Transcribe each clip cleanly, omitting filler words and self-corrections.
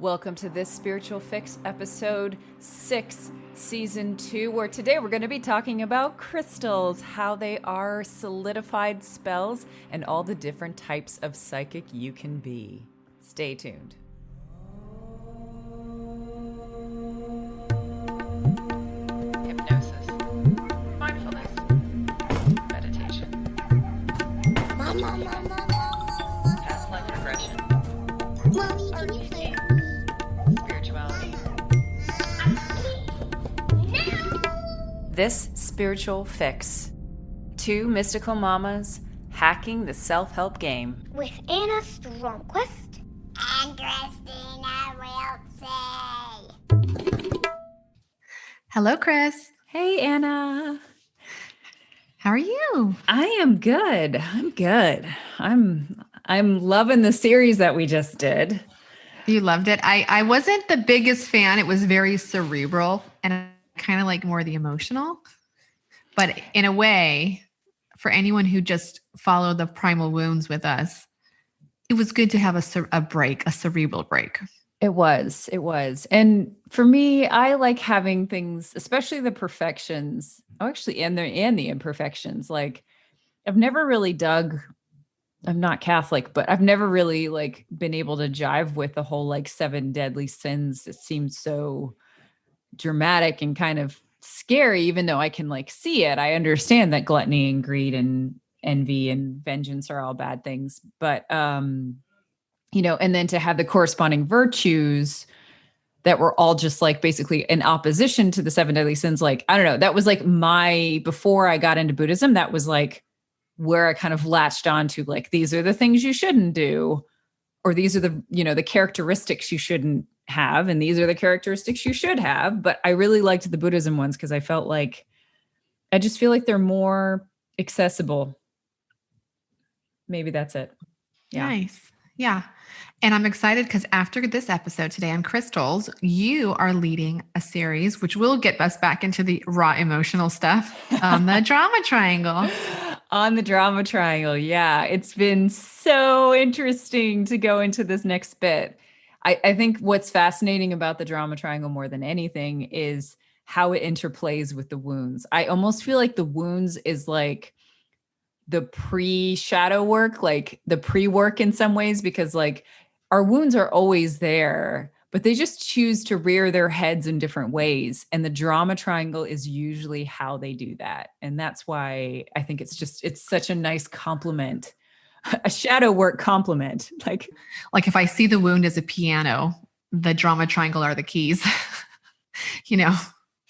Welcome to this Spiritual Fix episode 6, season 2, where today we're going to be talking about crystals, how they are solidified spells, and all the different types of psychic you can be. Stay tuned. Hypnosis, mindfulness, meditation, past life regression, RTT, spirituality. This Spiritual Fix. 2 mystical mamas hacking the self-help game. With Anna Stromquist and Kristina Wiltsey. Hello, Chris. Hey, Anna. How are you? I am good. I'm loving the series that we just did. You loved it. I wasn't the biggest fan. It was very cerebral and kind of like more the emotional. But in a way, for anyone who just followed the primal wounds with us, it was good to have a cerebral break. It was. And for me, I like having things, especially the perfections, and the imperfections. Like I've never really I'm not Catholic, but I've never really like been able to jive with the whole like 7 deadly sins. It seems so dramatic and kind of scary, even though I can like see it. I understand that gluttony and greed and envy and vengeance are all bad things, but, and then to have the corresponding virtues that were all just like basically in opposition to the 7 deadly sins. Like, I don't know, that was like before I got into Buddhism, that was like where I kind of latched on to like, these are the things you shouldn't do, or these are the, the characteristics you shouldn't have. And these are the characteristics you should have. But I really liked the Buddhism ones because I felt like, I just feel like they're more accessible. Maybe that's it. Yeah. Nice. Yeah. And I'm excited because after this episode today on crystals, you are leading a series, which will get us back into the raw emotional stuff on the drama triangle. On the drama triangle. Yeah. It's been so interesting to go into this next bit. I think what's fascinating about the drama triangle more than anything is how it interplays with the wounds. I almost feel like the wounds is like the pre-shadow work, like the pre-work in some ways, because like our wounds are always there, but they just choose to rear their heads in different ways. And the drama triangle is usually how they do that. And that's why I think it's such a nice compliment, a shadow work compliment. Like if I see the wound as a piano, the drama triangle are the keys,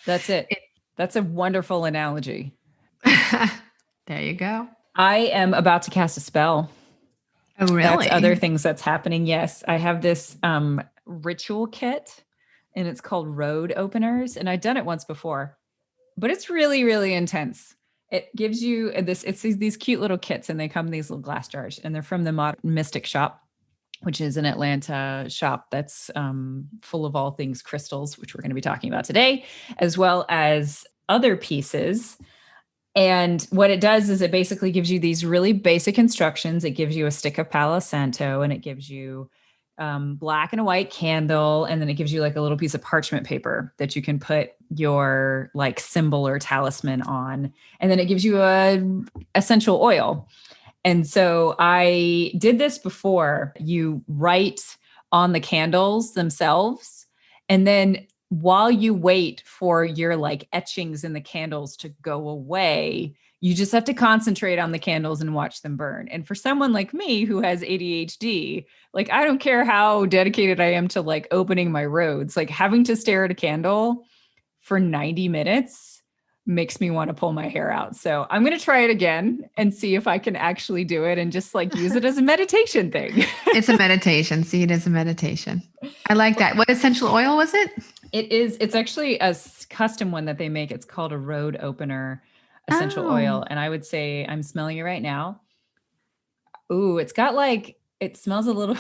That's it. That's a wonderful analogy. There you go. I am about to cast a spell. Oh, really? That's other things that's happening. Yes. I have this ritual kit and it's called Road Openers. And I've done it once before, but it's really, really intense. It gives you these cute little kits and they come in these little glass jars and they're from the Modern Mystic shop, which is an Atlanta shop that's full of all things crystals, which we're going to be talking about today, as well as other pieces. And what it does is it basically gives you these really basic instructions. It gives you a stick of Palo Santo and it gives you black and a white candle. And then it gives you like a little piece of parchment paper that you can put your like symbol or talisman on. And then it gives you a essential oil. And so I did this before. You write on the candles themselves. And then while you wait for your like etchings in the candles to go away, you just have to concentrate on the candles and watch them burn. And for someone like me who has ADHD, like I don't care how dedicated I am to like opening my roads, like having to stare at a candle for 90 minutes makes me want to pull my hair out. So I'm going to try it again and see if I can actually do it and just like use it as a meditation thing. It's a meditation. See it as a meditation. I like that. What essential oil was it? It's actually a custom one that they make. It's called a Road Opener essential oil. And I would say I'm smelling it right now. Ooh, it smells a little,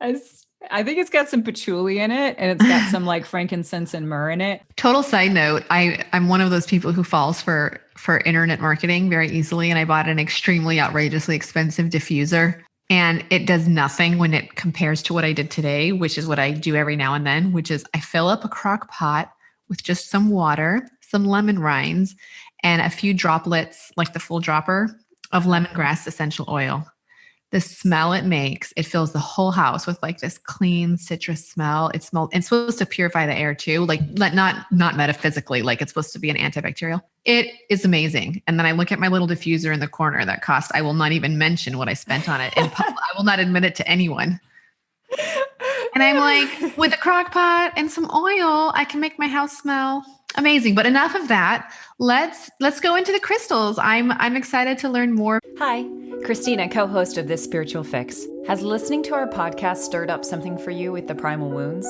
I think it's got some patchouli in it and it's got some like frankincense and myrrh in it. Total side note. I'm one of those people who falls for internet marketing very easily. And I bought an extremely outrageously expensive diffuser And it does nothing when it compares to what I did today, which is what I do every now and then, which is I fill up a crock pot with just some water, some lemon rinds, and a few droplets, like the full dropper of lemongrass essential oil. The smell it makes, it fills the whole house with like this clean citrus smell. It's supposed to purify the air too, like not metaphysically, like it's supposed to be an antibacterial. It is amazing. And then I look at my little diffuser in the corner that cost, I will not even mention what I spent on it. And I will not admit it to anyone. And I'm like, with a crock pot and some oil, I can make my house smell amazing. But enough of that. Let's go into the crystals. I'm excited to learn more. Hi, Kristina, co-host of This Spiritual Fix. Has listening to our podcast stirred up something for you with the primal wounds?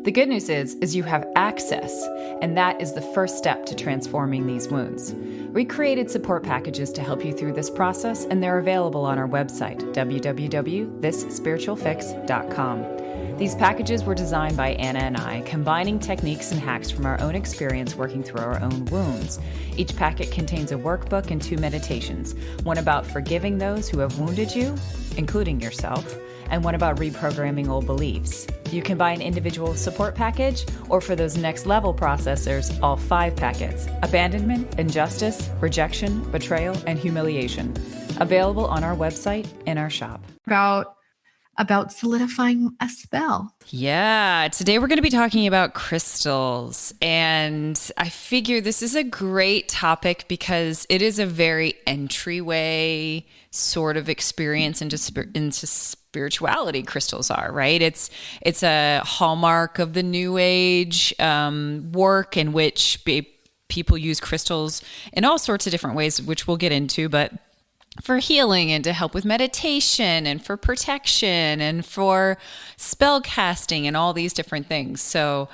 The good news is you have access, and that is the first step to transforming these wounds. We created support packages to help you through this process, and they're available on our website, www.thisspiritualfix.com. These packages were designed by Anna and I, combining techniques and hacks from our own experience working through our own wounds. Each packet contains a workbook and 2 meditations, one about forgiving those who have wounded you, including yourself, and one about reprogramming old beliefs. You can buy an individual support package, or for those next level processors, all 5 packets: abandonment, injustice, rejection, betrayal, and humiliation. Available on our website and our shop. About solidifying a spell. Yeah, today we're going to be talking about crystals. And I figure this is a great topic because it is a very entryway sort of experience into spirituality. Crystals are, right? It's a hallmark of the New Age work in which people use crystals in all sorts of different ways, which we'll get into, but for healing and to help with meditation and for protection and for spell casting and all these different things. So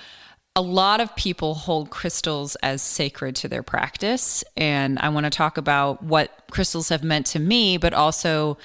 a lot of people hold crystals as sacred to their practice. And I want to talk about what crystals have meant to me, but also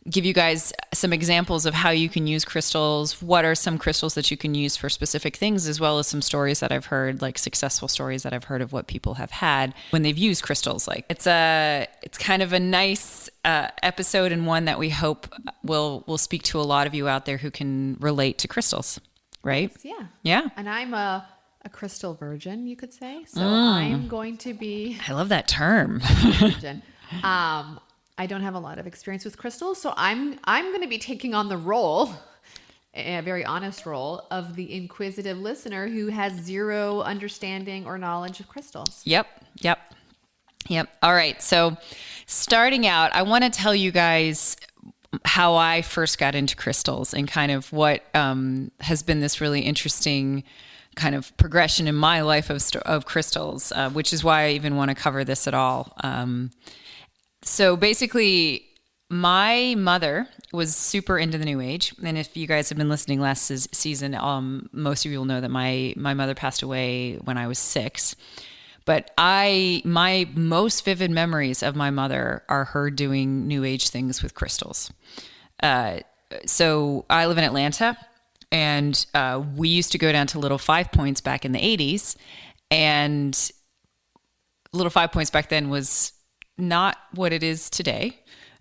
give you guys some examples of how you can use crystals. What are some crystals that you can use for specific things, as well as some stories that I've heard, like successful stories that I've heard of what people have had when they've used crystals. Like it's kind of a nice episode, and one that we hope will speak to a lot of you out there who can relate to crystals, right? Yeah. Yeah. And I'm a crystal virgin, you could say. So I'm going to be. I love that term. Virgin. I don't have a lot of experience with crystals, so I'm going to be taking on the role, a very honest role, of the inquisitive listener who has zero understanding or knowledge of crystals. Yep. All right. So starting out, I want to tell you guys how I first got into crystals and kind of what has been this really interesting kind of progression in my life of crystals, which is why I even want to cover this at all. So basically, my mother was super into the New Age. And if you guys have been listening last season, most of you will know that my mother passed away when I was 6. But my most vivid memories of my mother are her doing New Age things with crystals. So I live in Atlanta, and we used to go down to Little Five Points back in the 80s. And Little Five Points back then was not what it is today.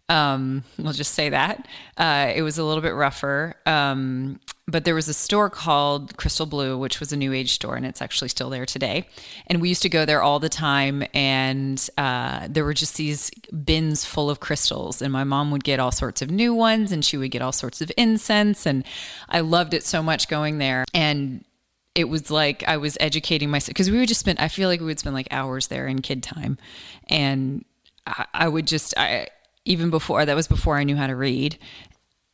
We'll just say that. It was a little bit rougher. But there was a store called Crystal Blue, which was a New Age store, and it's actually still there today. And we used to go there all the time, and there were just these bins full of crystals, and my mom would get all sorts of new ones, and she would get all sorts of incense, and I loved it so much going there. And it was like I was educating myself, because I feel like we would spend like hours there in kid time. And even before, that was before I knew how to read.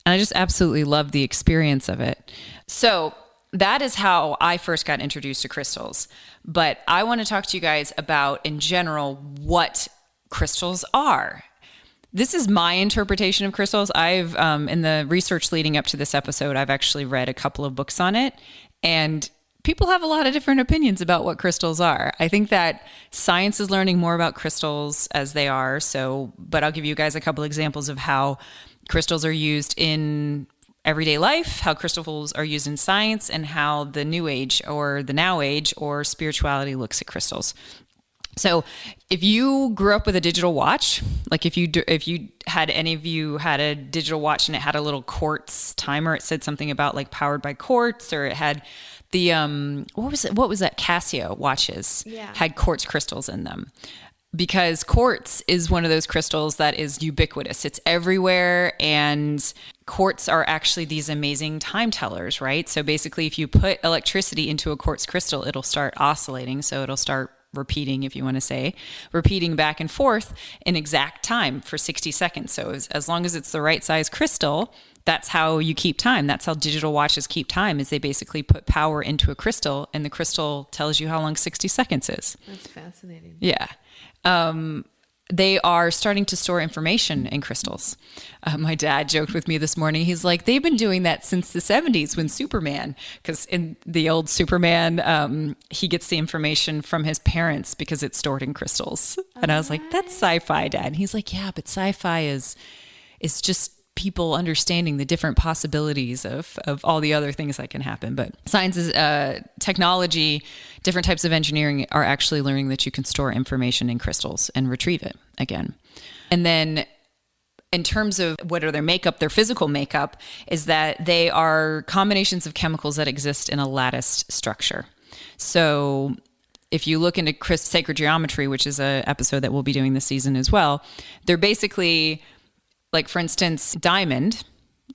And I just absolutely loved the experience of it. So that is how I first got introduced to crystals. But I want to talk to you guys about, in general, what crystals are. This is my interpretation of crystals. I've, in the research leading up to this episode, I've actually read a couple of books on it. And people have a lot of different opinions about what crystals are. I think that science is learning more about crystals as they are. But I'll give you guys a couple examples of how crystals are used in everyday life, how crystals are used in science, and how the New Age or the Now Age or spirituality looks at crystals. So if you grew up with a digital watch, like if you had any of you had a digital watch and it had a little quartz timer, it said something about like powered by quartz, or it had the what was that, Casio watches had quartz crystals in them. Because quartz is one of those crystals that is ubiquitous. It's everywhere, and quartz are actually these amazing time tellers, right? So basically if you put electricity into a quartz crystal, it'll start oscillating. So it'll start repeating, if you want to say, repeating back and forth in exact time for 60 seconds. So as long as it's the right size crystal, that's how you keep time. That's how digital watches keep time, is they basically put power into a crystal, and the crystal tells you how long 60 seconds is. That's fascinating. Yeah. They are starting to store information in crystals. My dad joked with me this morning. He's like, they've been doing that since the 70s when Superman, because in the old Superman, he gets the information from his parents because it's stored in crystals. And I was like, that's sci-fi, Dad. And he's like, yeah, but sci-fi is just people understanding the different possibilities of all the other things that can happen. But science is technology, different types of engineering are actually learning that you can store information in crystals and retrieve it again. And then in terms of what are their physical makeup is that they are combinations of chemicals that exist in a latticed structure. So if you look into sacred geometry, which is an episode that we'll be doing this season as well, they're basically, like, for instance, diamond,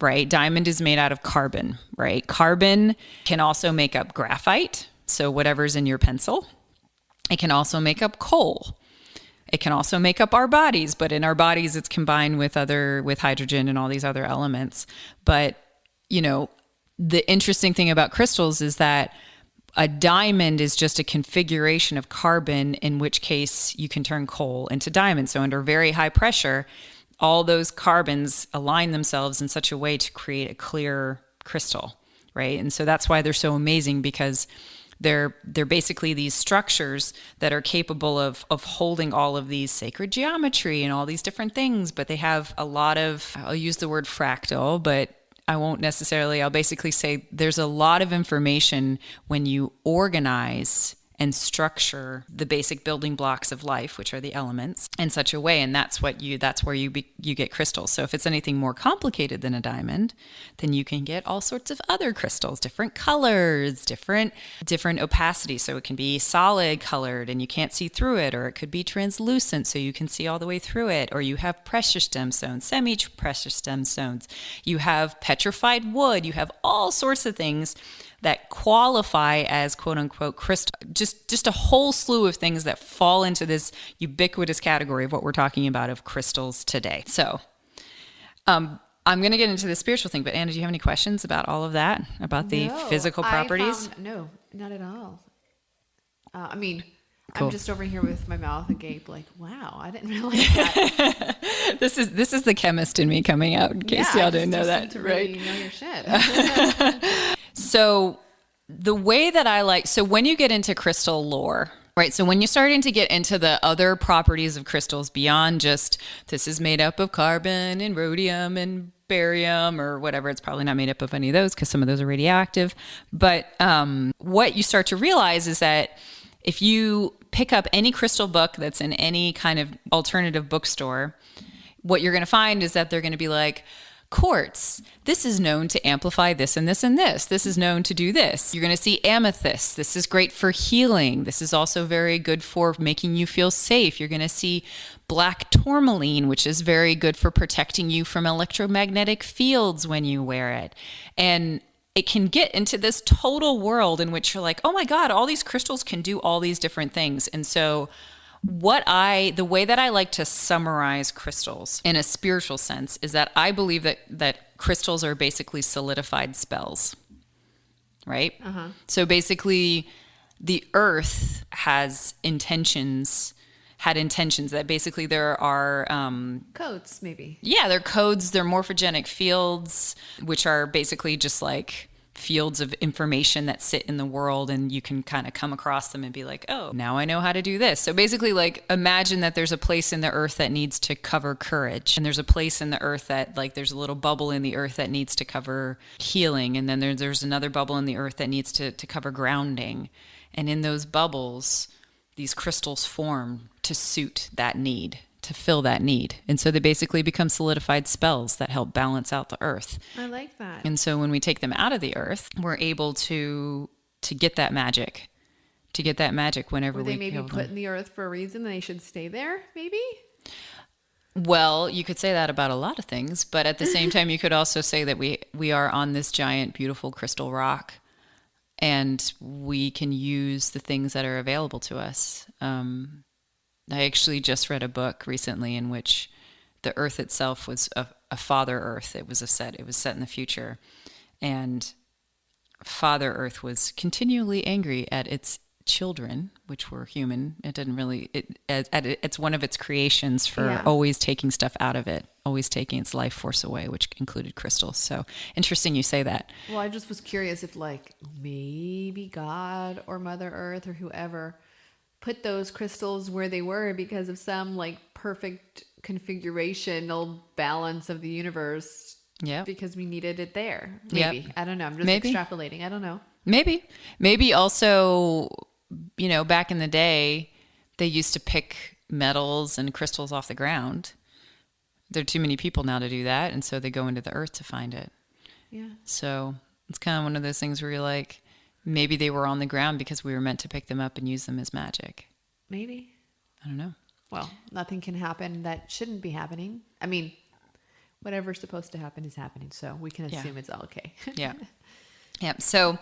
right? Diamond is made out of carbon, right? Carbon can also make up graphite, so whatever's in your pencil. It can also make up coal. It can also make up our bodies, but in our bodies, it's combined with hydrogen and all these other elements. But, the interesting thing about crystals is that a diamond is just a configuration of carbon, in which case you can turn coal into diamond. So under very high pressure, all those carbons align themselves in such a way to create a clear crystal, right? And so that's why they're so amazing, because they're basically these structures that are capable of holding all of these sacred geometry and all these different things, but they have a lot of, I'll use the word fractal, but I'll basically say there's a lot of information when you organize and structure the basic building blocks of life, which are the elements, in such a way. And that's where you get crystals. So if it's anything more complicated than a diamond, then you can get all sorts of other crystals, different colors, different opacity. So it can be solid colored and you can't see through it, or it could be translucent so you can see all the way through it. Or you have precious gemstones, semi-precious gemstones. You have petrified wood. You have all sorts of things that qualify as quote unquote crystal, just a whole slew of things that fall into this ubiquitous category of what we're talking about of crystals today. So I'm going to get into the spiritual thing, but Anna, do you have any questions about all of that, about the physical properties? No, not at all. Cool. I'm just over here with my mouth agape, like, wow, I didn't realize that. This is the chemist in me coming out, in case y'all didn't know that, right? Really know your shit. So the way that so when you get into crystal lore, right? So when you're starting to get into the other properties of crystals beyond just this is made up of carbon and rhodium and barium or whatever, it's probably not made up of any of those because some of those are radioactive. But what you start to realize is that if you pick up any crystal book that's in any kind of alternative bookstore, what you're going to find is that they're going to be like, quartz, this is known to amplify this and this and this. This is known to do this. You're going to see amethyst. This is great for healing. This is also very good for making you feel safe. You're going to see black tourmaline, which is very good for protecting you from electromagnetic fields when you wear it. And it can get into this total world in which you're like, oh my God, all these crystals can do all these different things. And so the way that I like to summarize crystals in a spiritual sense is that I believe that crystals are basically solidified spells, right? Uh-huh. So basically the earth had intentions that basically there are codes, maybe. Yeah, they're codes, they're morphogenic fields, which are basically just like fields of information that sit in the world, and you can kind of come across them and be like, oh, now I know how to do this. So basically, like, imagine that there's a place in the earth that needs to cover courage, and there's a place in the earth that, like, there's a little bubble in the earth that needs to cover healing, and then there's another bubble in the earth that needs to cover grounding. And in those bubbles, these crystals form to suit that need, to fill that need. And so they basically become solidified spells that help balance out the earth. I like that. And so when we take them out of the earth, we're able to get that magic, whenever Were they we maybe feel put in the earth for a reason? They should stay there, maybe? Well, you could say that about a lot of things, but at the same time, you could also say that we are on this giant, beautiful crystal rock, and we can use the things that are available to us. I actually just read a book recently in which the Earth itself was a Father Earth. It was set in the future, and Father Earth was continually angry at its children, which were human. It didn't really, it's one of its creations for always taking stuff out of it, always taking its life force away, which included crystals. So interesting you say that. Well, I just was curious if like maybe God or Mother Earth or whoever put those crystals where they were because of some like perfect configurational balance of the universe. Yeah. Because we needed it there. Maybe. Yep. I don't know. I'm just extrapolating. I don't know. Maybe also, back in the day, they used to pick metals and crystals off the ground. There are too many people now to do that, and so they go into the earth to find it. Yeah. So it's kind of one of those things where you're like, maybe they were on the ground because we were meant to pick them up and use them as magic. Maybe. I don't know. Well, nothing can happen that shouldn't be happening. I mean, whatever's supposed to happen is happening, so we can assume it's all okay. Yeah. Yeah. So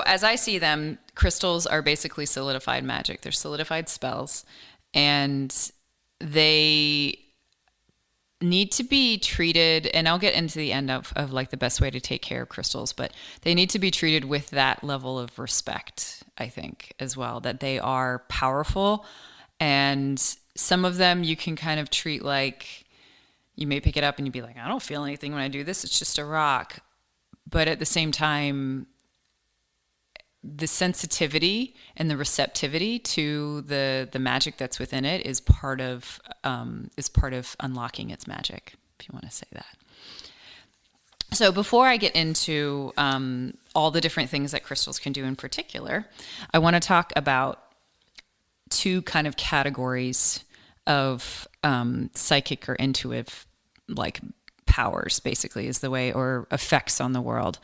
as I see them, crystals are basically solidified magic. They're solidified spells, and they need to be treated, and I'll get into the end of like the best way to take care of crystals, but they need to be treated with that level of respect, I think, as well, that they are powerful. And some of them you can kind of treat like, you may pick it up and you'd be like, I don't feel anything when I do this. It's just a rock. But at the same time, the sensitivity and the receptivity to the magic that's within it is part of unlocking its magic, if you want to say that. So before I get into all the different things that crystals can do in particular, I want to talk about two kind of categories of psychic or intuitive like powers, basically, is the way, or effects on the world.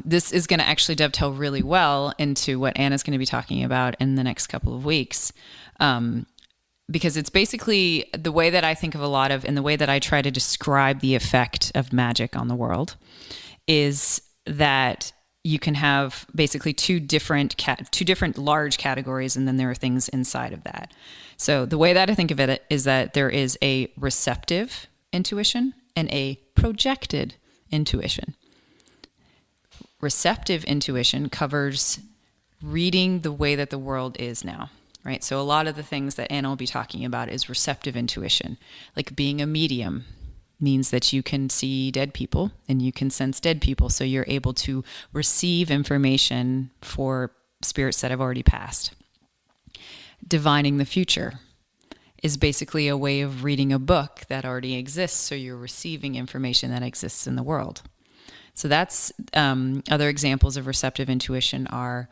This is going to actually dovetail really well into what Anna's going to be talking about in the next couple of weeks. Because it's basically the way that I think of a lot of, and the way that I try to describe the effect of magic on the world is that you can have basically two different large categories, and then there are things inside of that. So the way that I think of it is that there is a receptive intuition and a projected intuition. Receptive intuition covers reading the way that the world is now, right? So a lot of the things that Anna will be talking about is receptive intuition. Like being a medium means that you can see dead people and you can sense dead people. So you're able to receive information for spirits that have already passed. Divining the future is basically a way of reading a book that already exists. So you're receiving information that exists in the world. So that's other examples of receptive intuition are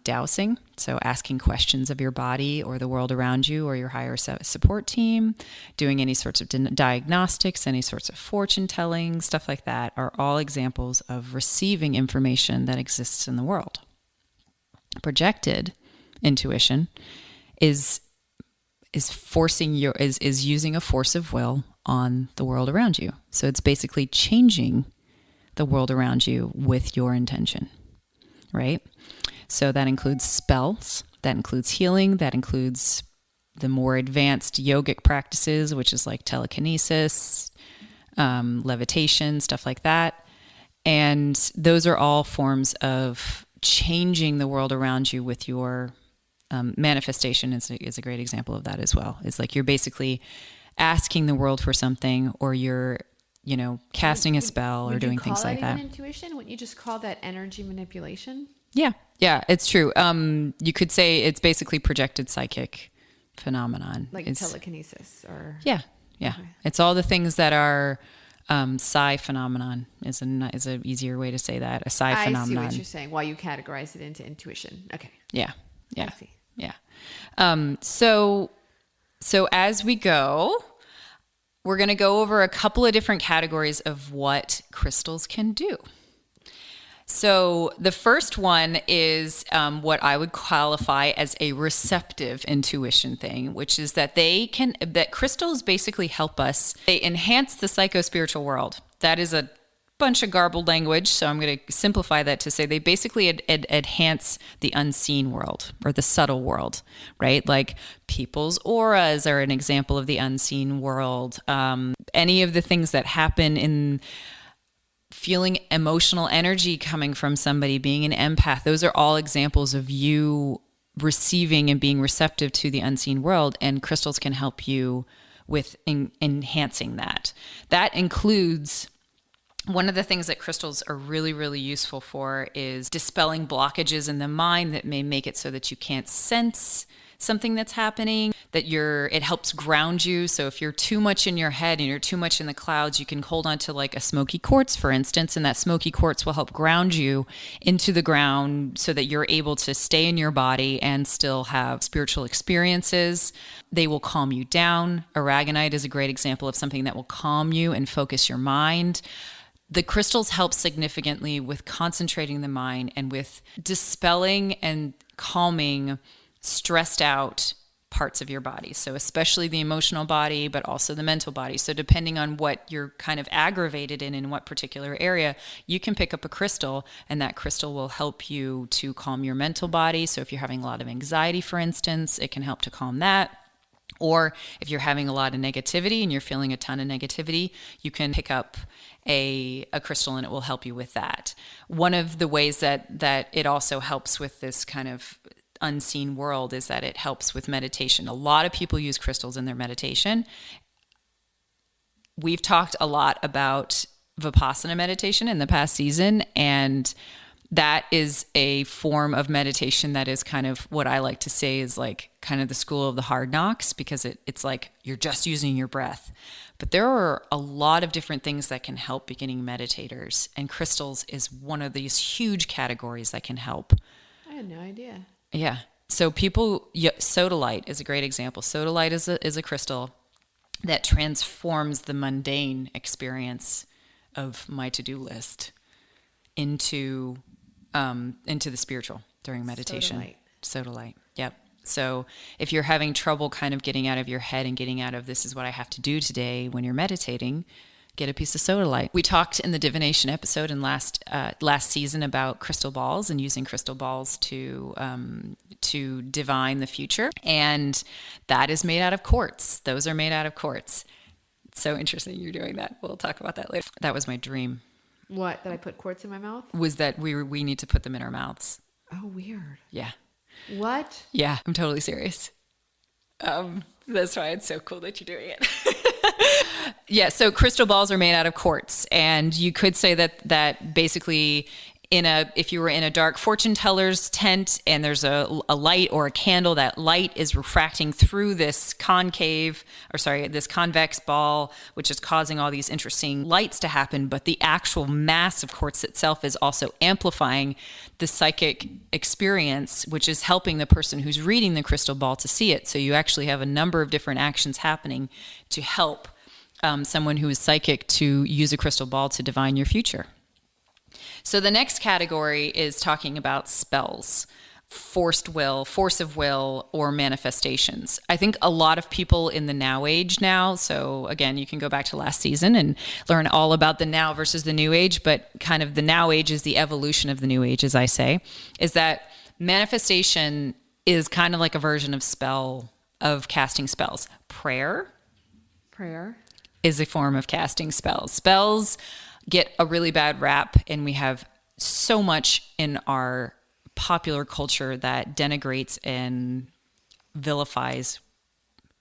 dowsing, so asking questions of your body or the world around you or your higher support team, doing any sorts of diagnostics, any sorts of fortune telling, stuff like that are all examples of receiving information that exists in the world. Projected intuition is using a force of will on the world around you. So it's basically changing the world around you with your intention, right? So that includes spells, that includes healing, that includes the more advanced yogic practices, which is like telekinesis, levitation, stuff like that. And those are all forms of changing the world around you with your manifestation is a great example of that as well. It's like you're basically asking the world for something, or you're, casting a spell or doing things like that. Would you call that even intuition? Wouldn't you just call that energy manipulation? Yeah, it's true. You could say it's basically projected psychic phenomenon. Like telekinesis or... Yeah. Okay. It's all the things that are psi phenomenon is an easier way to say that. A psi phenomenon. I see what you're saying. Why you categorize it into intuition. Okay. Yeah. I see. Yeah. So as we go, we're going to go over a couple of different categories of what crystals can do. So the first one is what I would qualify as a receptive intuition thing, which is that that crystals basically help us. They enhance the psycho-spiritual world. That is a bunch of garbled language, so I'm going to simplify that to say they basically enhance the unseen world or the subtle world, right? Like people's auras are an example of the unseen world. Any of the things that happen in feeling emotional energy coming from somebody, being an empath, those are all examples of you receiving and being receptive to the unseen world, and crystals can help you with enhancing that. That includes, one of the things that crystals are really, really useful for is dispelling blockages in the mind that may make it so that you can't sense something that's happening, it helps ground you. So if you're too much in your head and you're too much in the clouds, you can hold on to like a smoky quartz, for instance, and that smoky quartz will help ground you into the ground so that you're able to stay in your body and still have spiritual experiences. They will calm you down. Aragonite is a great example of something that will calm you and focus your mind. The crystals help significantly with concentrating the mind and with dispelling and calming stressed out parts of your body. So especially the emotional body, but also the mental body. So depending on what you're kind of aggravated in what particular area, you can pick up a crystal, and that crystal will help you to calm your mental body. So if you're having a lot of anxiety, for instance, it can help to calm that. Or if you're having a lot of negativity and you're feeling a ton of negativity, you can pick up a crystal and it will help you with that. One of the ways that it also helps with this kind of unseen world is that it helps with meditation. A lot of people use crystals in their meditation. We've talked a lot about Vipassana meditation in the past season, and that is a form of meditation that is kind of what I like to say is like kind of the school of the hard knocks, because it's like you're just using your breath. But there are a lot of different things that can help beginning meditators, and crystals is one of these huge categories that can help. I had no idea. Yeah. So sodalite is a great example. Sodalite is a crystal that transforms the mundane experience of my to-do list into the spiritual during meditation. Sodalite. Yep. So if you're having trouble kind of getting out of your head and getting out of this is what I have to do today when you're meditating, get a piece of sodalite. We talked in the divination episode in last season about crystal balls and using crystal balls to divine the future, and that is made out of quartz. Those are made out of quartz. It's so interesting you're doing that. We'll talk about that later. That was my dream. What? That I put quartz in my mouth? Was that we need to put them in our mouths. Oh, weird. Yeah. What? Yeah, I'm totally serious. That's why it's so cool that you're doing it. Yeah, so crystal balls are made out of quartz, and you could say that basically if you were in a dark fortune teller's tent and there's a light or a candle, that light is refracting through this convex ball, which is causing all these interesting lights to happen. But the actual mass of quartz itself is also amplifying the psychic experience, which is helping the person who's reading the crystal ball to see it. So you actually have a number of different actions happening to help someone who is psychic to use a crystal ball to divine your future. So the next category is talking about spells, force of will, or manifestations. I think a lot of people in the now age now, so again, you can go back to last season and learn all about the now versus the new age, but kind of the now age is the evolution of the new age, as I say, is that manifestation is kind of like a version of casting spells. Prayer is a form of casting spells. Spells get a really bad rap, and we have so much in our popular culture that denigrates and vilifies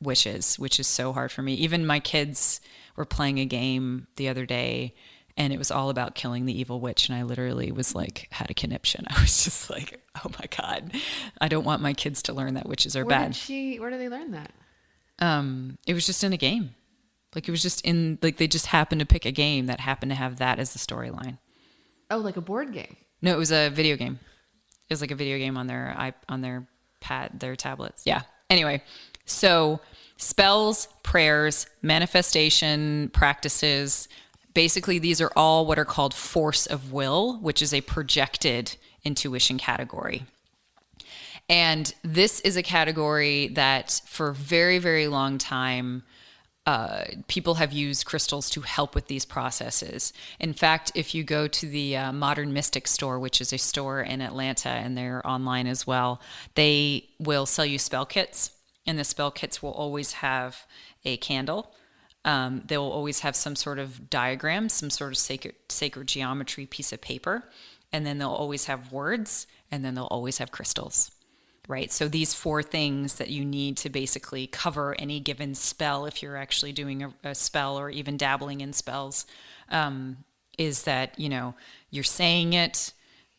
witches, which is so hard for me. Even my kids were playing a game the other day, and it was all about killing the evil witch, and I literally was like, had a conniption. I was just like, oh my God, I don't want my kids to learn that witches are bad. Where did they learn that? It was just in a game. Like it was just they just happened to pick a game that happened to have that as the storyline. Oh, like a board game? No, it was a video game. It was like a video game on their their tablets. Yeah. Anyway, so spells, prayers, manifestation practices, basically these are all what are called force of will, which is a projected intuition category. And this is a category that for a very, very long time, people have used crystals to help with these processes. In fact, if you go to the Modern Mystic store, which is a store in Atlanta, and they're online as well, they will sell you spell kits. And the spell kits will always have a candle. They will always have some sort of diagram, some sort of sacred geometry piece of paper. And then they'll always have words, and then they'll always have crystals. Right. So these 4 things that you need to basically cover any given spell, if you're actually doing a spell or even dabbling in spells, is that, you're saying it,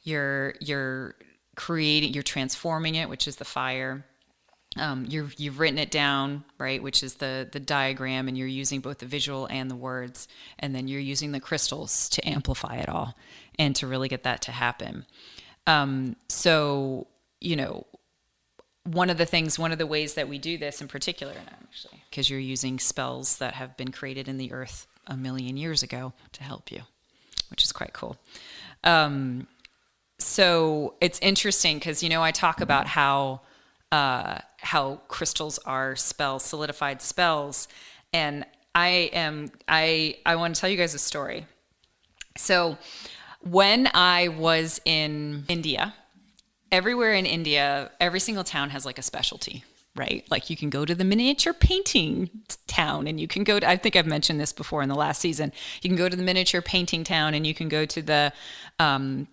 you're creating, you're transforming it, which is the fire. You've written it down, right, which is the diagram, and you're using both the visual and the words, and then you're using the crystals to amplify it all and to really get that to happen. So, one of the ways that we do this in particular, and actually, because you're using spells that have been created in the earth 1 million years ago to help you, which is quite cool. So it's interesting because, I talk about how crystals are solidified spells. And I want to tell you guys a story. So when I was in India, everywhere in India, every single town has like a specialty, right? Like you can go to the miniature painting town, and you can go to, I think I've mentioned this before in the last season, you can go to the miniature painting town, and you can go to the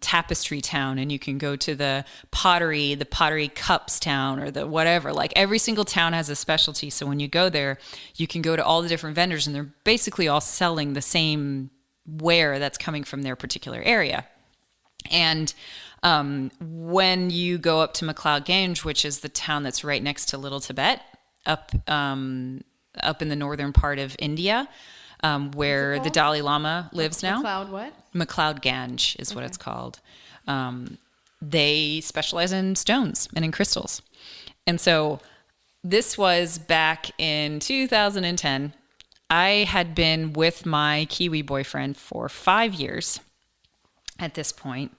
tapestry town, and you can go to the pottery cups town, or the whatever. Like every single town has a specialty. So when you go there, you can go to all the different vendors, and they're basically all selling the same ware that's coming from their particular area. And when you go up to McLeod-Ganj, which is the town that's right next to Little Tibet, up in the northern part of India, where the Dalai Lama lives now. McLeod what? McLeod-Ganj is what it's called. They specialize in stones and in crystals. And so this was back in 2010. I had been with my Kiwi boyfriend for 5 years at this point.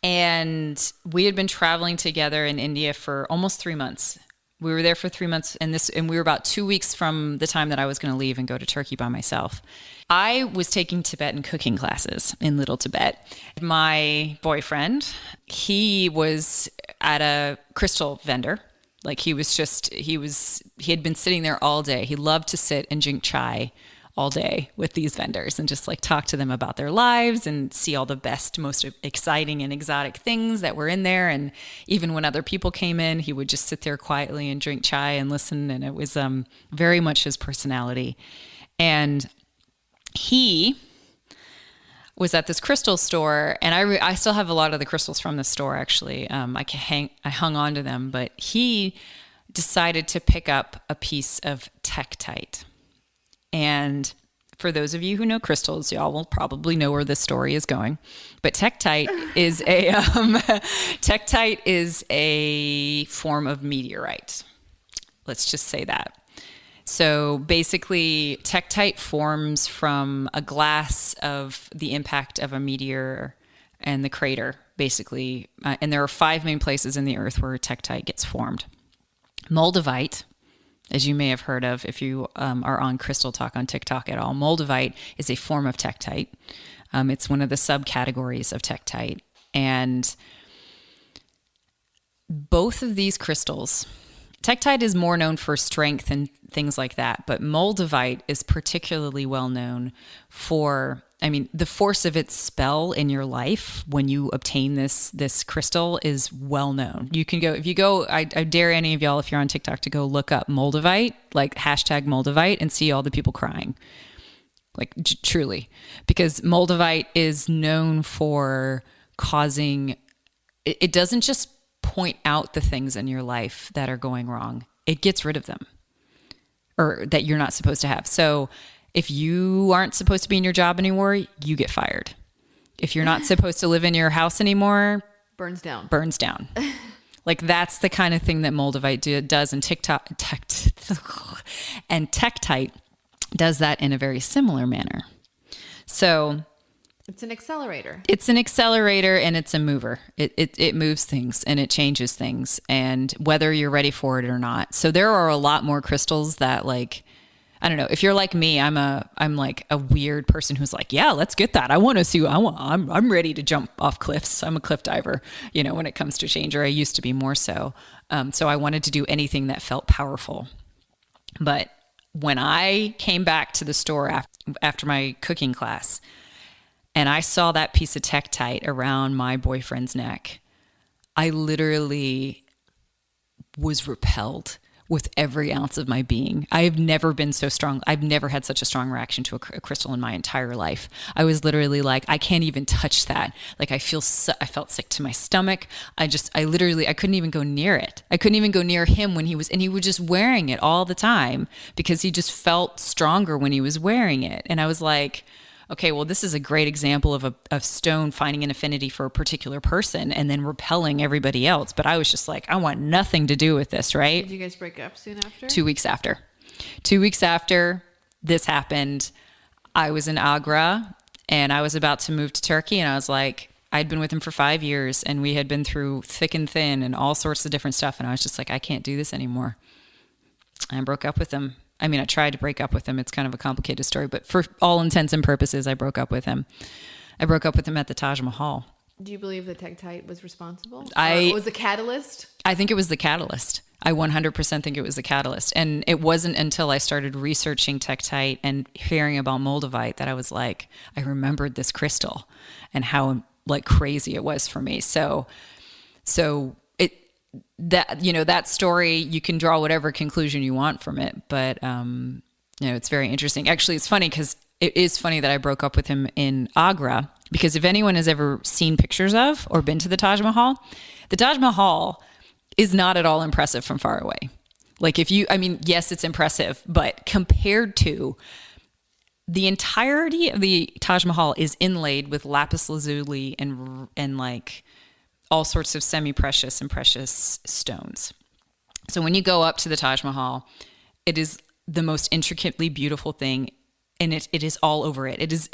And we had been traveling together in India for almost 3 months. We were there for 3 months, and we were about 2 weeks from the time that I was going to leave and go to Turkey by myself. I was taking Tibetan cooking classes in Little Tibet. My boyfriend, he was at a crystal vendor. Like he had been sitting there all day. He loved to sit and drink chai all day with these vendors and just like talk to them about their lives and see all the best, most exciting and exotic things that were in there. And even when other people came in, he would just sit there quietly and drink chai and listen. And it was very much his personality. And he was at this crystal store, and I still have a lot of the crystals from the store, actually. I hung on to them, but he decided to pick up a piece of tektite. And for those of you who know crystals, y'all will probably know where this story is going. But tektite is a form of meteorite. Let's just say that. So basically, tektite forms from a glass of the impact of a meteor and the crater, basically. And there are 5 main places in the earth where tektite gets formed. Moldavite, as you may have heard of if you are on Crystal Talk on TikTok at all, Moldavite is a form of tektite. It's one of the subcategories of tektite. And both of these crystals, tektite is more known for strength and things like that, but Moldavite is particularly well known for, the force of its spell in your life when you obtain this crystal is well known. You can go, if you go, I dare any of y'all, if you're on TikTok, to go look up Moldavite, like #Moldavite, and see all the people crying. Like truly, because Moldavite is known for causing, it doesn't just point out the things in your life that are going wrong. It gets rid of them, or that you're not supposed to have. So if you aren't supposed to be in your job anymore, you get fired. If you're not supposed to live in your house anymore, burns down. Like that's the kind of thing that Moldavite does, and and Tektite does that in a very similar manner. So It's an accelerator. it's an accelerator and it's a mover. It moves things and it changes things, and whether you're ready for it or not. So there are a lot more crystals that, like, I don't know. If you're like me, I'm like a weird person who's like, yeah, let's get that. I want to see. I'm ready to jump off cliffs. I'm a cliff diver. You know, when it comes to change, or I used to be more so. So I wanted to do anything that felt powerful. But when I came back to the store after my cooking class, and I saw that piece of Tektite around my boyfriend's neck, I literally was repelled with every ounce of my being. I've never been so strong. I've never had such a strong reaction to a crystal in my entire life. I was literally like, I can't even touch that. Like I felt sick to my stomach. I couldn't even go near it. I couldn't even go near him and he was just wearing it all the time because he just felt stronger when he was wearing it. And I was like, okay, well, this is a great example of a stone finding an affinity for a particular person and then repelling everybody else. But I was just like, I want nothing to do with this, right? Did you guys break up soon after? 2 weeks after. 2 weeks after this happened, I was in Agra and I was about to move to Turkey. And I was like, I'd been with him for 5 years and we had been through thick and thin and all sorts of different stuff. And I was just like, I can't do this anymore. And I broke up with him. I mean, I tried to break up with him. It's kind of a complicated story, but for all intents and purposes, I broke up with him. I broke up with him at the Taj Mahal. Do you believe the Tektite was responsible? Or was the catalyst? I think it was the catalyst. I 100% think it was the catalyst. And it wasn't until I started researching Tektite and hearing about Moldavite that I was like, I remembered this crystal and how like crazy it was for me. So that story, you can draw whatever conclusion you want from it, but it's very interesting. Actually, it's funny because it is funny that I broke up with him in Agra, because if anyone has ever seen pictures of or been to the Taj Mahal is not at all impressive from far away. Like yes, it's impressive, but compared to the entirety of the Taj Mahal is inlaid with lapis lazuli and like all sorts of semi-precious and precious stones. So when you go up to the Taj Mahal, it is the most intricately beautiful thing, and it is all over it. It is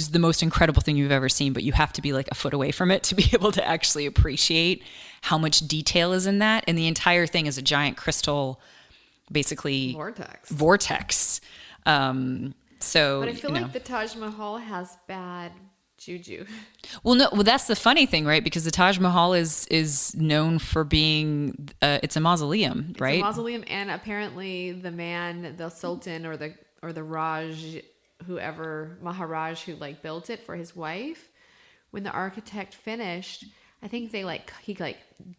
the most incredible thing you've ever seen, but you have to be like a foot away from it to be able to actually appreciate how much detail is in that. And the entire thing is a giant crystal, basically vortex. But I feel like the Taj Mahal has bad juju. Well, that's the funny thing, right? Because the Taj Mahal is known for being it's a mausoleum, right? It's a mausoleum, and apparently the Sultan or the Raj, Maharaj who like built it for his wife, when the architect finished, I think he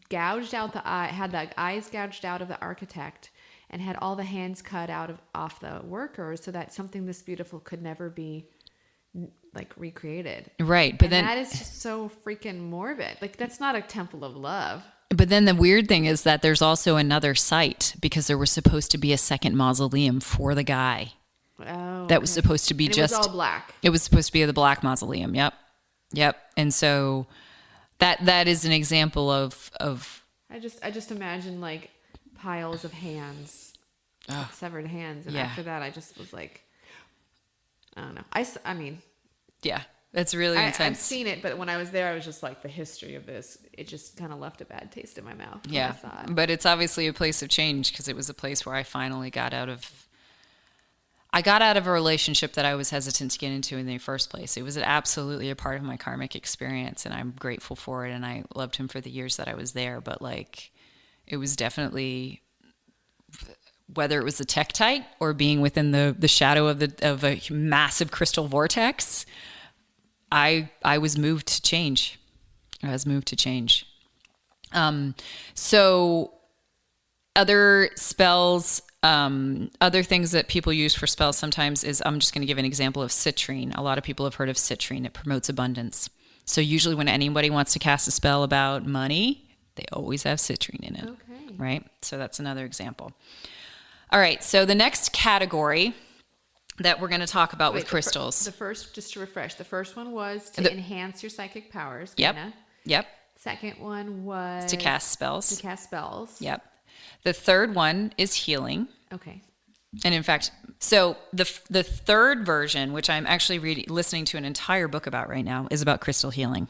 gouged out had the eyes gouged out of the architect and had all the hands cut off the workers, so that something this beautiful could never be like recreated. Right. But then that is just so freaking morbid. Like that's not a temple of love. But then the weird thing is that there's also another site, because there was supposed to be a second mausoleum for the guy. Oh. That was supposed to be it was all black. It was supposed to be the black mausoleum. Yep. And so that is an example of I just imagine like piles of hands, severed hands, and after that I just was like, I don't know. I mean, yeah, it's really intense. I've seen it, but when I was there, I was just like, the history of this, it just kind of left a bad taste in my mouth. Yeah, but it's obviously a place of change, because it was a place where I finally got out of a relationship that I was hesitant to get into in the first place. It was absolutely a part of my karmic experience, and I'm grateful for it, and I loved him for the years that I was there. But like, it was definitely, whether it was the Tektite or being within the shadow of a massive crystal vortex, I was moved to change. So other spells, other things that people use for spells sometimes is, I'm just going to give an example of citrine. A lot of people have heard of citrine. It promotes abundance. So usually when anybody wants to cast a spell about money, they always have citrine in it. Okay. Right? So that's another example. All right, so the next category that we're going to talk about with crystals. The first, just to refresh, the first one was to enhance your psychic powers. Yep. Anna. Yep. Second one was To cast spells. To cast spells. Yep. The third one is healing. Okay. And in fact, so the third version, which I'm actually listening to an entire book about right now, is about crystal healing.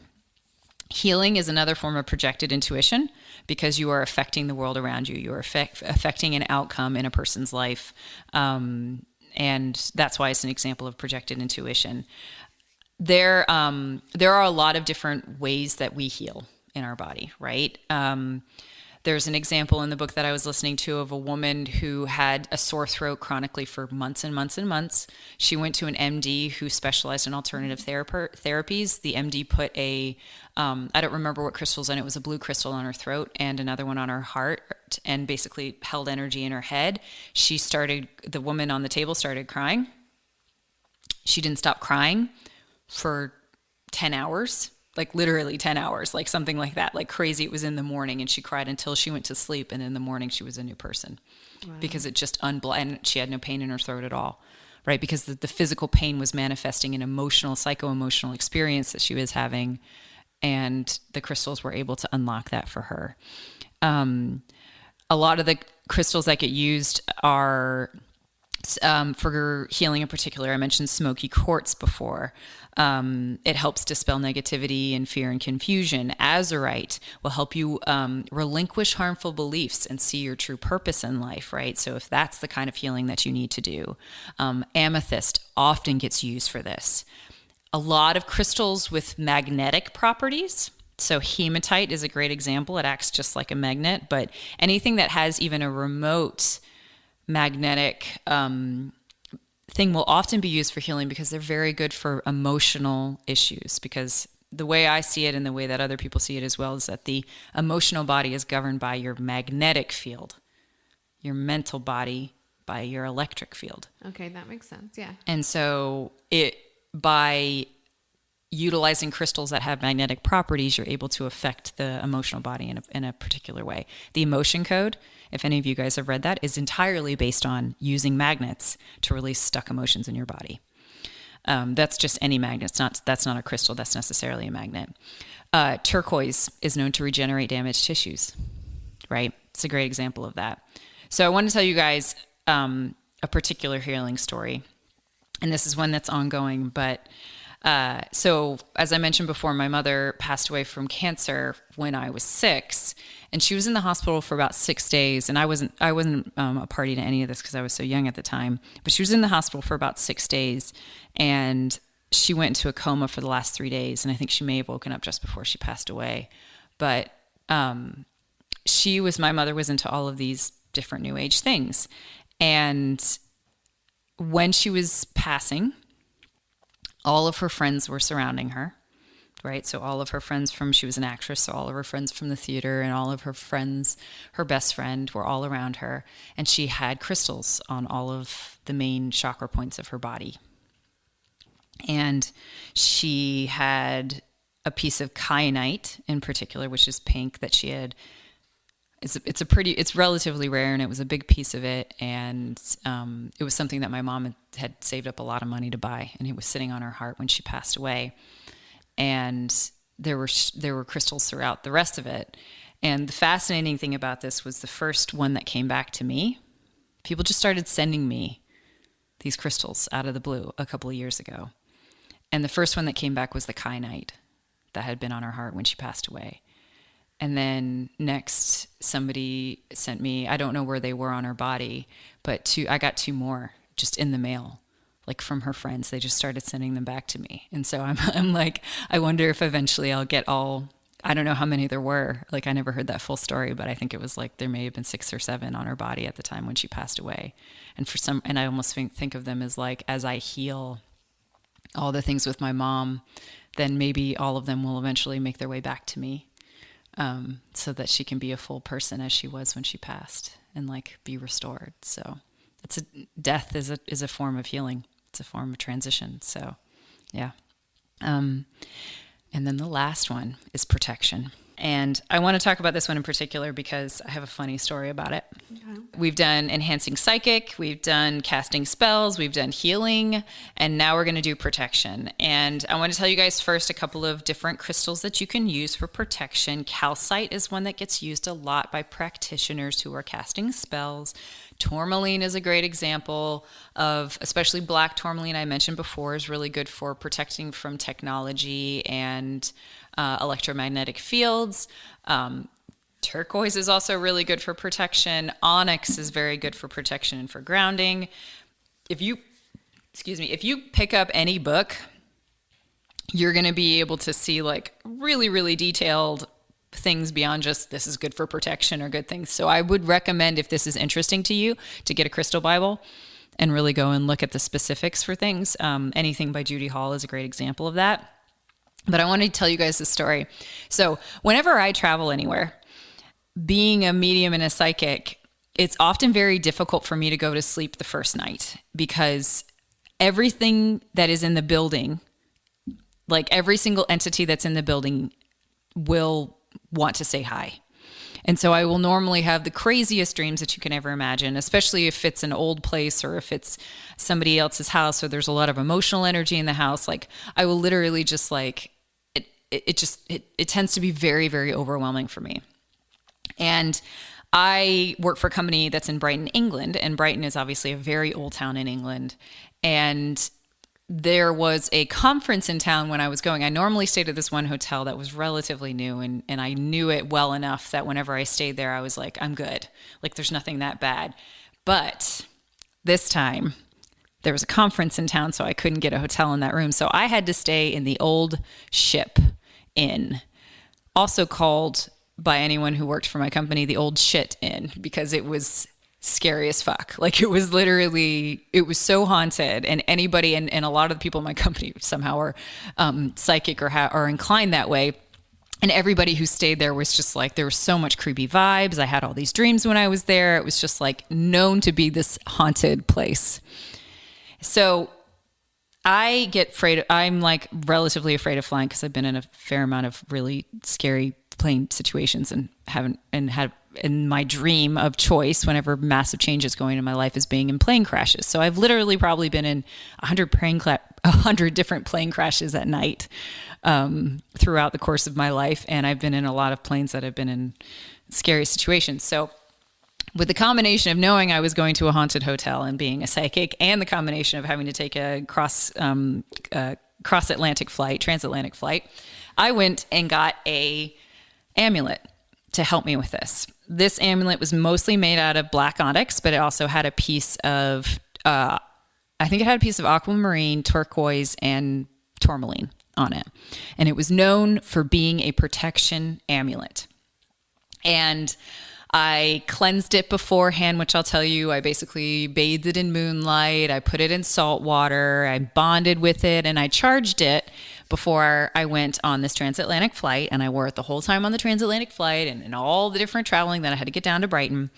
Healing is another form of projected intuition because you are affecting the world around you. You are affecting an outcome in a person's life. And that's why it's an example of projected intuition. There are a lot of different ways that we heal in our body, right? There's an example in the book that I was listening to of a woman who had a sore throat chronically for months and months and months. She went to an MD who specialized in alternative therapies. The MD put I don't remember what crystals, and it was a blue crystal on her throat and another one on her heart, and basically held energy in her head. The woman on the table started crying. She didn't stop crying for 10 hours. Like literally 10 hours, like something like that, like crazy. It was in the morning, and she cried until she went to sleep. And in the morning she was a new person. Wow. Because it just and she had no pain in her throat at all, right? Because the physical pain was manifesting an emotional, psycho-emotional experience that she was having. And the crystals were able to unlock that for her. A lot of the crystals that get used are for healing in particular. I mentioned smoky quartz before. It helps dispel negativity and fear and confusion. Azurite will help you relinquish harmful beliefs and see your true purpose in life, right? So if that's the kind of healing that you need to do. Amethyst often gets used for this. A lot of crystals with magnetic properties. So hematite is a great example. It acts just like a magnet, but anything that has even a remote magnetic thing will often be used for healing because they're very good for emotional issues. Because the way I see it and the way that other people see it as well is that the emotional body is governed by your magnetic field, your mental body by your electric field. Okay, that makes sense. Yeah. And so by utilizing crystals that have magnetic properties, you're able to affect the emotional body in a particular way. The emotion code, if any of you guys have read that, is entirely based on using magnets to release stuck emotions in your body. That's just any magnet. That's not a crystal. That's necessarily a magnet. Turquoise is known to regenerate damaged tissues, right? It's a great example of that. So I want to tell you guys a particular healing story. And this is one that's ongoing, but so as I mentioned before, my mother passed away from cancer when I was 6, and she was in the hospital for about 6 days. And I wasn't a party to any of this because I was so young at the time, but she was in the hospital for about 6 days, and she went into a coma for the last 3 days. And I think she may have woken up just before she passed away. But my mother was into all of these different new age things. And when she was passing, all of her friends were surrounding her, right? So all of her friends she was an actress, so all of her friends from the theater and all of her friends, her best friend, were all around her. And she had crystals on all of the main chakra points of her body. And she had a piece of kyanite in particular, which is pink, that she had. It's relatively rare, and it was a big piece of it. And it was something that my mom had saved up a lot of money to buy, and it was sitting on her heart when she passed away. And there were crystals throughout the rest of it. And the fascinating thing about this was the first one that came back to me. People just started sending me these crystals out of the blue a couple of years ago. And the first one that came back was the kyanite that had been on her heart when she passed away. And then next, somebody sent me, I don't know where they were on her body, but I got 2 more just in the mail, like from her friends. They just started sending them back to me. And so I'm like, I wonder if eventually I'll get I don't know how many there were. Like, I never heard that full story, but I think it was like there may have been 6 or 7 on her body at the time when she passed away. And I almost think of them as like, as I heal all the things with my mom, then maybe all of them will eventually make their way back to me. So that she can be a full person as she was when she passed and like be restored. So death is a form of healing. It's a form of transition. So yeah. And then the last one is protection. And I want to talk about this one in particular because I have a funny story about it. Okay. We've done enhancing psychic, we've done casting spells, we've done healing, and now we're going to do protection. And I want to tell you guys first a couple of different crystals that you can use for protection. Calcite is one that gets used a lot by practitioners who are casting spells. Tourmaline is a great example of, especially black tourmaline I mentioned before, is really good for protecting from technology and electromagnetic fields. Turquoise is also really good for protection. Onyx is very good for protection and for grounding. If you pick up any book, you're going to be able to see like really, really detailed things beyond just this is good for protection or good things. So I would recommend, if this is interesting to you, to get a crystal Bible and really go and look at the specifics for things. Anything by Judy Hall is a great example of that. But I want to tell you guys this story. So whenever I travel anywhere, being a medium and a psychic, it's often very difficult for me to go to sleep the first night because everything that is in the building, like every single entity that's in the building, will want to say hi. And so I will normally have the craziest dreams that you can ever imagine, especially if it's an old place or if it's somebody else's house or there's a lot of emotional energy in the house. Like I will literally just like, it tends to be very, very overwhelming for me. And I work for a company that's in Brighton, England, and Brighton is obviously a very old town in England. And there was a conference in town when I was going. I normally stayed at this one hotel that was relatively new, and I knew it well enough that whenever I stayed there, I was like, I'm good. Like, there's nothing that bad. But this time, there was a conference in town, so I couldn't get a hotel in that room. So I had to stay in the Old Ship Inn, also called by anyone who worked for my company the Old Shit Inn, because it was scary as fuck. Like it was so haunted, and anybody and a lot of the people in my company somehow are psychic or are inclined that way. And everybody who stayed there was just like, there was so much creepy vibes. I had all these dreams when I was there. It was just like known to be this haunted place. So I'm like relatively afraid of flying because I've been in a fair amount of really scary plane situations and had in my dream of choice whenever massive change is going in my life is being in plane crashes. So I've literally probably been in 100 different plane crashes at night throughout the course of my life. And I've been in a lot of planes that have been in scary situations. So with the combination of knowing I was going to a haunted hotel and being a psychic, and the combination of having to take a transatlantic flight, I went and got a amulet to help me with this. This amulet was mostly made out of black onyx, but it also had a piece of, I think it had a piece of aquamarine, turquoise, and tourmaline on it. And it was known for being a protection amulet. And I cleansed it beforehand, which I'll tell you, I basically bathed it in moonlight. I put it in salt water. I bonded with it, and I charged it before I went on this transatlantic flight. And I wore it the whole time on the transatlantic flight and all the different traveling that I had to get down to Brighton.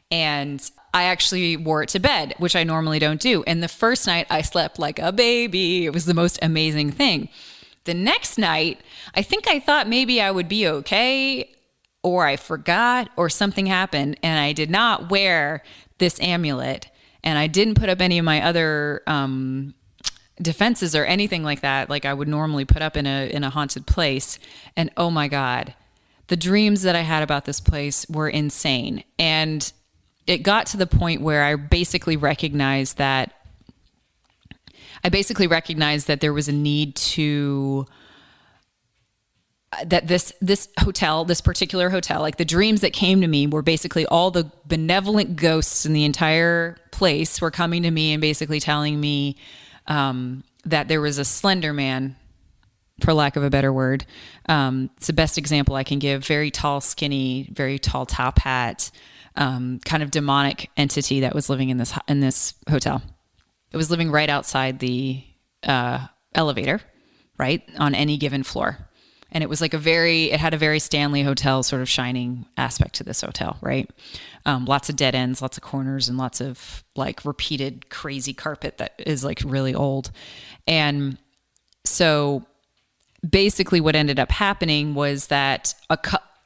And I actually wore it to bed, which I normally don't do. And the first night I slept like a baby. It was the most amazing thing. The next night, I think I thought maybe I would be okay, or I forgot, or something happened, and I did not wear this amulet, and I didn't put up any of my other defenses or anything like that, like I would normally put up in a haunted place. And oh my God, the dreams that I had about this place were insane. And it got to the point where I basically recognized that there was a need to, that this particular hotel, like the dreams that came to me were basically all the benevolent ghosts in the entire place were coming to me and basically telling me that there was a slender man, for lack of a better word. It's the best example I can give. Very tall, skinny, very tall top hat, kind of demonic entity that was living in this hotel. It was living right outside the elevator, right on any given floor. And it was like it had a very Stanley Hotel sort of shining aspect to this hotel, right? Lots of dead ends, lots of corners, and lots of like repeated crazy carpet that is like really old. And so basically what ended up happening was that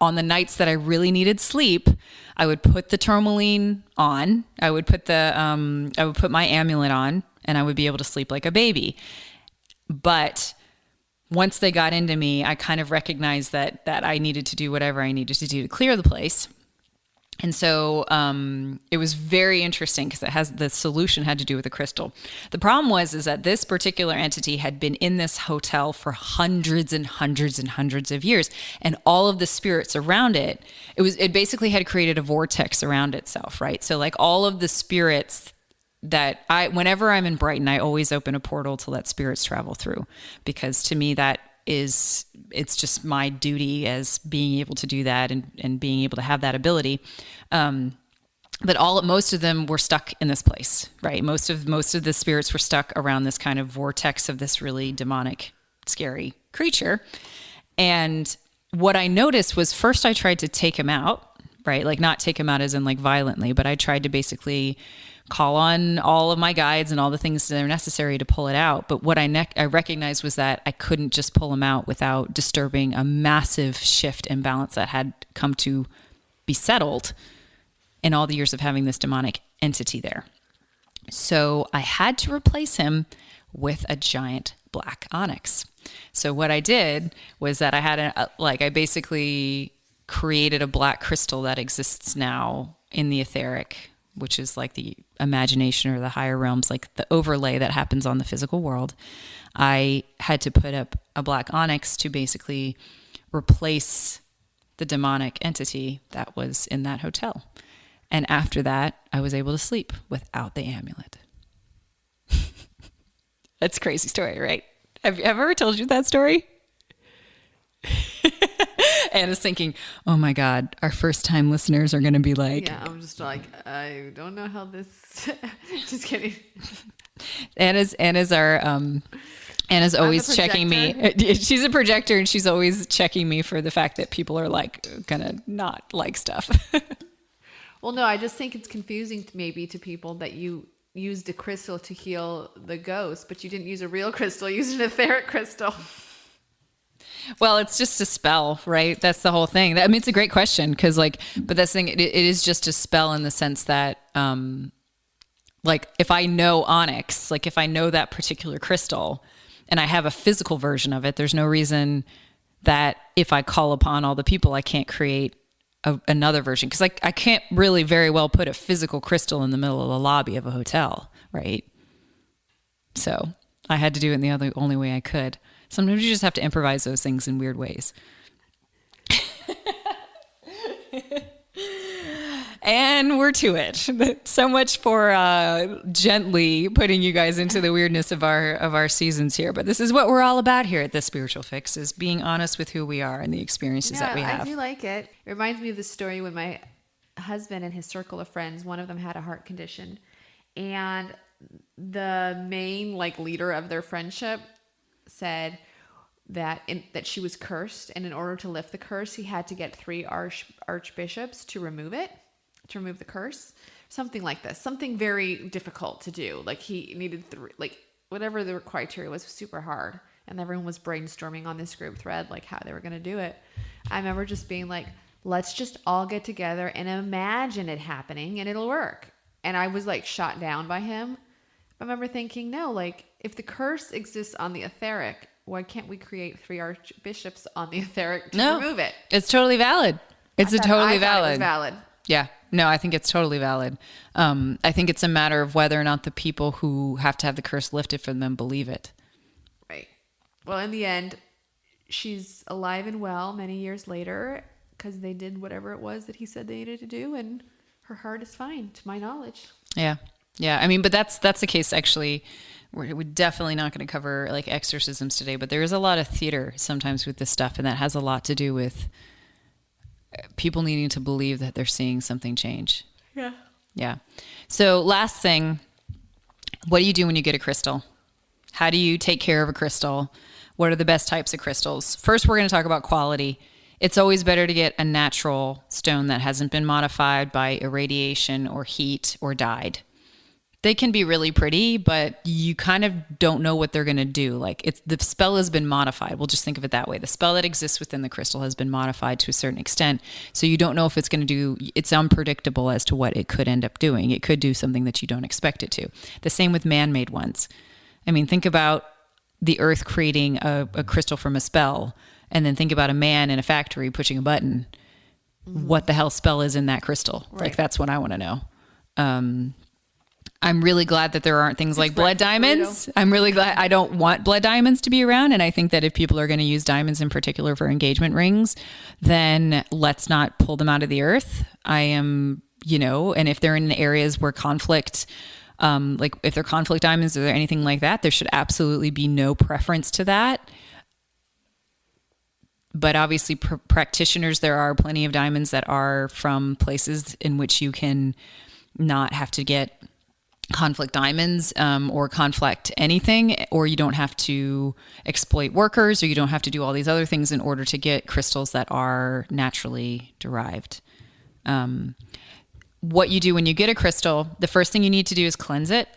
on the nights that I really needed sleep, I would put the tourmaline on. I would put my amulet on, and I would be able to sleep like a baby. But once they got into me, I kind of recognized that I needed to do whatever I needed to do to clear the place. And so it was very interesting because the solution had to do with the crystal. The problem is that this particular entity had been in this hotel for hundreds and hundreds and hundreds of years, and all of the spirits around it basically had created a vortex around itself, right? So like all of the spirits that whenever I'm in Brighton, I always open a portal to let spirits travel through, because to me it's just my duty as being able to do that and being able to have that ability. But most of them were stuck in this place, right? Most of the spirits were stuck around this kind of vortex of this really demonic, scary creature. And what I noticed was, first I tried to take him out, right? Like not take him out as in like violently, but I tried to basically call on all of my guides and all the things that are necessary to pull it out. But what I recognized was that I couldn't just pull him out without disturbing a massive shift in balance that had come to be settled in all the years of having this demonic entity there. So I had to replace him with a giant black onyx. So what I did was that I had I basically created a black crystal that exists now in the etheric, which is like the imagination or the higher realms, like the overlay that happens on the physical world. I had to put up a black onyx to basically replace the demonic entity that was in that hotel. And after that, I was able to sleep without the amulet. That's a crazy story, right? Have I ever told you that story? Anna's thinking, oh my God, our first time listeners are going to be like... Yeah, I'm just like, I don't know how this... Just kidding. Anna's always checking me. She's a projector, and she's always checking me for the fact that people are like going to not like stuff. Well, no, I just think it's confusing to people that you used a crystal to heal the ghost, but you didn't use a real crystal, you used an etheric crystal. Well, it's just a spell, right? That's the whole thing. I mean, it's a great question because, but that's the thing. It is just a spell in the sense that, if I know onyx, if I know that particular crystal, and I have a physical version of it, there's no reason that if I call upon all the people, I can't create another version, because I can't really very well put a physical crystal in the middle of the lobby of a hotel, right? So I had to do it in the only way I could. Sometimes you just have to improvise those things in weird ways. And we're to it. So much for gently putting you guys into the weirdness of our seasons here. But this is what we're all about here at The Spiritual Fix, is being honest with who we are and the experiences that we have. I do like it. It reminds me of the story when my husband and his circle of friends, one of them had a heart condition. And the main leader of their friendship said that she was cursed, and in order to lift the curse, he had to get 3 archbishops to remove the curse, something like this, something very difficult to do. He needed 3, whatever the criteria was super hard, and everyone was brainstorming on this group thread how they were going to do it. I remember just being like, let's just all get together and imagine it happening and it'll work. And I was shot down by him. I remember thinking, no, if the curse exists on the etheric, why can't we create 3 archbishops on the etheric to remove it? It's totally valid. I thought it was valid. Yeah. No, I think it's totally valid. I think it's a matter of whether or not the people who have to have the curse lifted from them believe it. Right. Well, in the end, she's alive and well many years later because they did whatever it was that he said they needed to do, and her heart is fine, to my knowledge. Yeah. Yeah. I mean, but that's the case, actually. We're definitely not going to cover exorcisms today, but there is a lot of theater sometimes with this stuff, and that has a lot to do with people needing to believe that they're seeing something change. Yeah. Yeah. So last thing, what do you do when you get a crystal? How do you take care of a crystal? What are the best types of crystals? First, we're going to talk about quality. It's always better to get a natural stone that hasn't been modified by irradiation or heat or dyed. They can be really pretty, but you kind of don't know what they're going to do. Like the spell has been modified. We'll just think of it that way. The spell that exists within the crystal has been modified to a certain extent. So you don't know if it's going to do, it's unpredictable as to what it could end up doing. It could do something that you don't expect it to. The same with man-made ones. I mean, think about the earth creating a crystal from a spell, and then think about a man in a factory pushing a button. What the hell spell is in that crystal? Right. Like, that's what I want to know. I'm really glad that there aren't things like blood diamonds. I'm really glad. I don't want blood diamonds to be around. And I think that if people are going to use diamonds in particular for engagement rings, then let's not pull them out of the earth. I am, and if they're in areas where conflict, like if they're conflict diamonds or anything like that, there should absolutely be no preference to that. But obviously practitioners, there are plenty of diamonds that are from places in which you can not have to get conflict diamonds or conflict anything, or you don't have to exploit workers, or you don't have to do all these other things in order to get crystals that are naturally derived. What you do when you get a crystal, the first thing you need to do is cleanse it.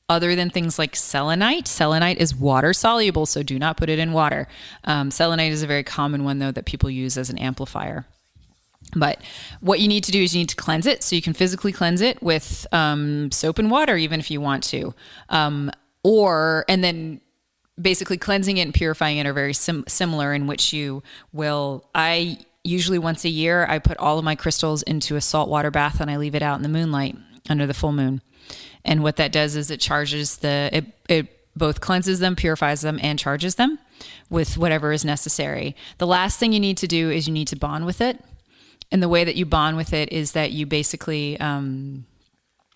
Other than things like selenite. Selenite is water soluble, so do not put it in water. Selenite is a very common one, though, that people use as an amplifier. But what you need to do is you need to cleanse it. So you can physically cleanse it with soap and water, even if you want to. And then basically cleansing it and purifying it are very similar, in which you will, I usually once a year, I put all of my crystals into a saltwater bath and I leave it out in the moonlight under the full moon. And what that does is it charges it both cleanses them, purifies them, and charges them with whatever is necessary. The last thing you need to do is you need to bond with it. And the way that you bond with it is that you basically,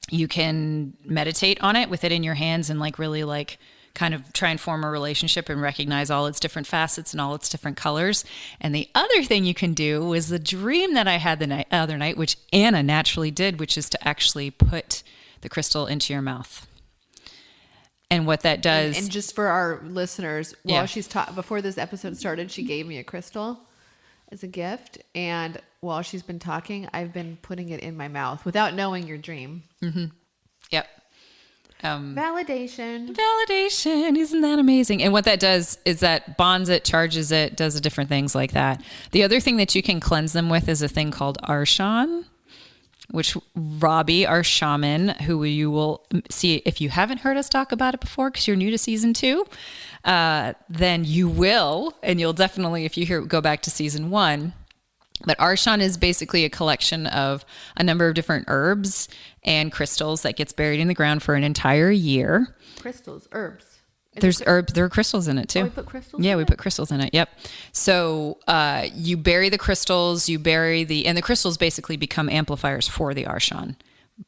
you can meditate on it with it in your hands and really kind of try and form a relationship and recognize all its different facets and all its different colors. And the other thing you can do was the dream that I had the other night, which Anna naturally did, which is to actually put the crystal into your mouth. And what that does. And just for our listeners, while she's before this episode started, she gave me a crystal as a gift. And while she's been talking, I've been putting it in my mouth without knowing your dream. Mm-hmm. Yep. Validation. Isn't that amazing? And what that does is that bonds it, charges it, does different things like that. The other thing that you can cleanse them with is a thing called Arshan, which Robbie, our shaman, who you will see if you haven't heard us talk about it before because you're new to season 2, then you will, and you'll definitely, if you go back to season 1. But Arshan is basically a collection of a number of different herbs and crystals that gets buried in the ground for an entire year. Crystals, herbs. There's herbs. There are crystals in it too. Oh, we put crystals. Yeah, we put crystals in it. Yep. So you bury the crystals. And the crystals basically become amplifiers for the Arshan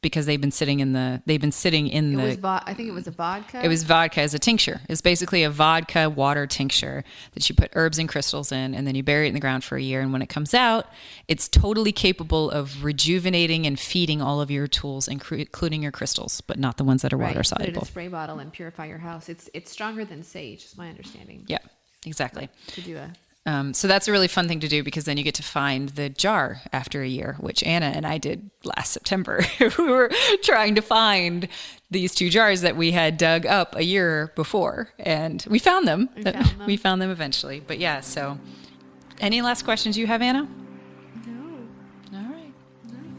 because they've been sitting in the. I think it was a vodka. It was vodka as a tincture. It's basically a vodka water tincture that you put herbs and crystals in, and then you bury it in the ground for a year. And when it comes out, it's totally capable of rejuvenating and feeding all of your tools, including your crystals, but not the ones that are water soluble. Put it in a spray bottle and purify your house. It's stronger than sage, is my understanding. Yeah, exactly. To do a. So that's a really fun thing to do because then you get to find the jar after a year, which Anna and I did last September. We were trying to find these 2 jars that we had dug up a year before, and we found them. We found them eventually. But yeah, so any last questions you have, Anna? No. All right.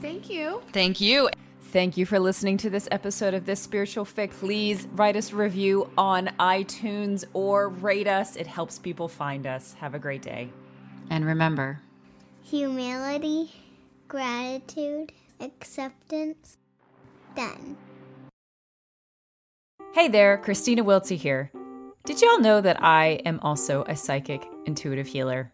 Thank you. Thank you. Thank you for listening to this episode of This Spiritual Fic. Please write us a review on iTunes or rate us. It helps people find us. Have a great day. And remember, Humility, gratitude, acceptance. Done. Hey there, Kristina Wiltsey here. Did y'all know that I am also a psychic intuitive healer?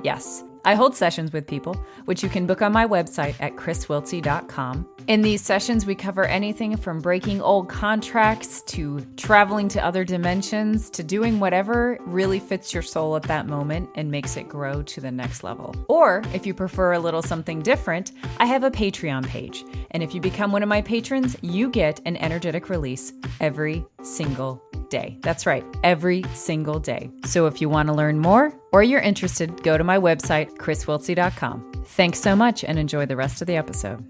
Yes, I hold sessions with people, which you can book on my website at chriswiltsey.com. In these sessions, we cover anything from breaking old contracts to traveling to other dimensions to doing whatever really fits your soul at that moment and makes it grow to the next level. Or if you prefer a little something different, I have a Patreon page. And if you become one of my patrons, you get an energetic release every single day. That's right, every single day. So if you want to learn more or you're interested, go to my website, chriswiltsey.com. Thanks so much and enjoy the rest of the episode.